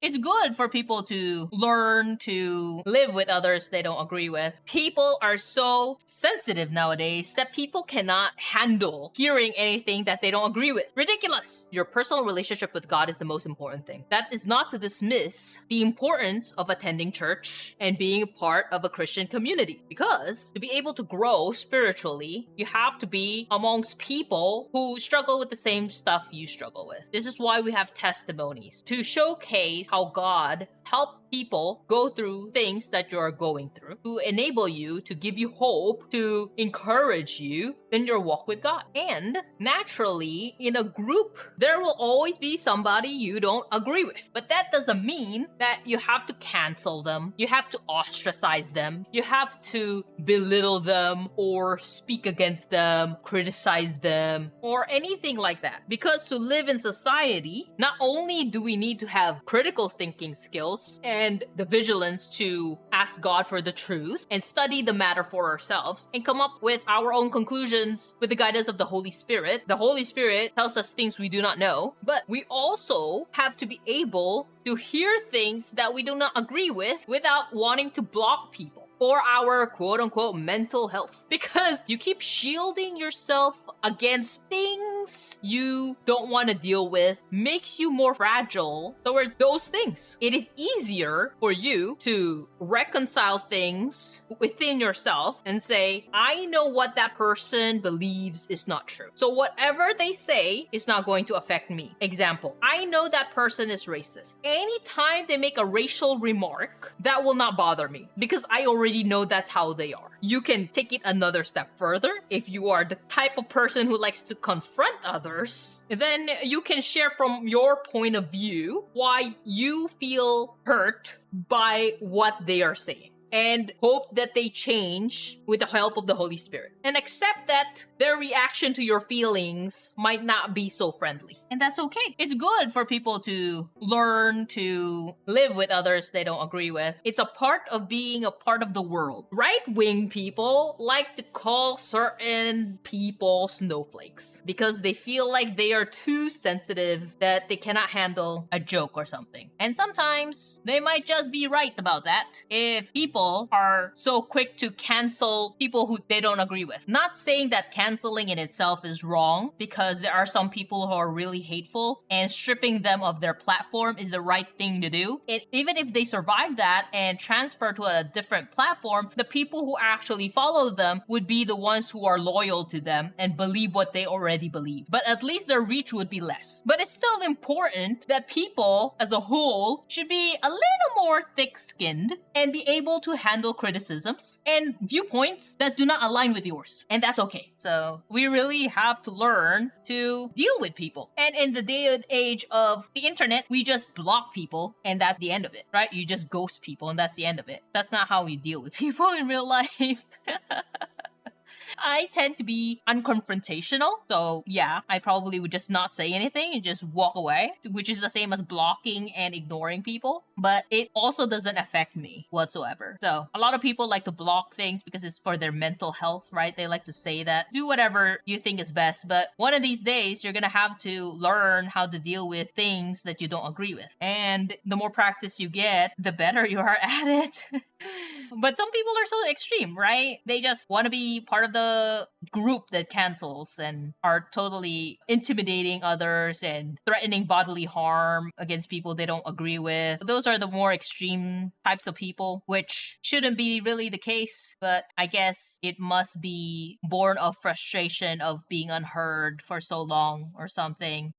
It's good for people to learn to live with others they don't agree with. People are so sensitive nowadays that people cannot handle hearing anything that they don't agree with. Ridiculous! Your personal relationship with God is the most important thing. That is not to dismiss the importance of attending church and being a part of a Christian community. Because to be able to grow spiritually, you have to be amongst people who struggle with the same stuff you struggle with. This is why we have testimonies to showcase how God helped people go through things that you're going through, to enable you, to give you hope, to encourage you in your walk with God. And naturally, in a group, there will always be somebody you don't agree with. But that doesn't mean that you have to cancel them, you have to ostracize them, you have to belittle them or speak against them, criticize them, or anything like that. Because to live in society, not only do we need to have critical thinking skills and the vigilance to ask God for the truth and study the matter for ourselves and come up with our own conclusions with the guidance of the Holy Spirit. The Holy Spirit tells us things we do not know, but we also have to be able to hear things that we do not agree with without wanting to block people for our quote-unquote mental health, because you keep shielding yourself against things you don't want to deal with makes you more fragile towards those things. It is easier for you to reconcile things within yourself and say, I know what that person believes is not true, so whatever they say is not going to affect me. Example, I know that person is racist. Anytime they make a racial remark, that will not bother me because I already know that's how they are. You can take it another step further. If you are the type of person who likes to confront others, then you can share from your point of view why you feel hurt by what they are saying, and hope that they change with the help of the Holy Spirit. And accept that their reaction to your feelings might not be so friendly. And that's okay. It's good for people to learn to live with others they don't agree with. It's a part of being a part of the world. Right-wing people like to call certain people snowflakes because they feel like they are too sensitive, that they cannot handle a joke or something. And sometimes they might just be right about that. If people are so quick to cancel people who they don't agree with. Not saying that canceling in itself is wrong, because there are some people who are really hateful and stripping them of their platform is the right thing to do. Even if they survive that and transfer to a different platform, the people who actually follow them would be the ones who are loyal to them and believe what they already believe. But at least their reach would be less. But it's still important that people as a whole should be a little more thick-skinned and be able to handle criticisms and viewpoints that do not align with yours. And that's okay. So we really have to learn to deal with people. And in the day and age of the internet, we just block people and that's the end of it, right? You just ghost people and that's the end of it. That's not how we deal with people in real life. I tend to be unconfrontational, so yeah, I probably would just not say anything and just walk away, which is the same as blocking and ignoring people, but it also doesn't affect me whatsoever. So a lot of people like to block things because it's for their mental health, right? They like to say that, do whatever you think is best, but one of these days, you're gonna have to learn how to deal with things that you don't agree with. And the more practice you get, the better you are at it. But some people are so extreme, right? They just want to be part of the group that cancels and are totally intimidating others and threatening bodily harm against people they don't agree with. Those are the more extreme types of people, which shouldn't be really the case, but I guess it must be born of frustration of being unheard for so long or something.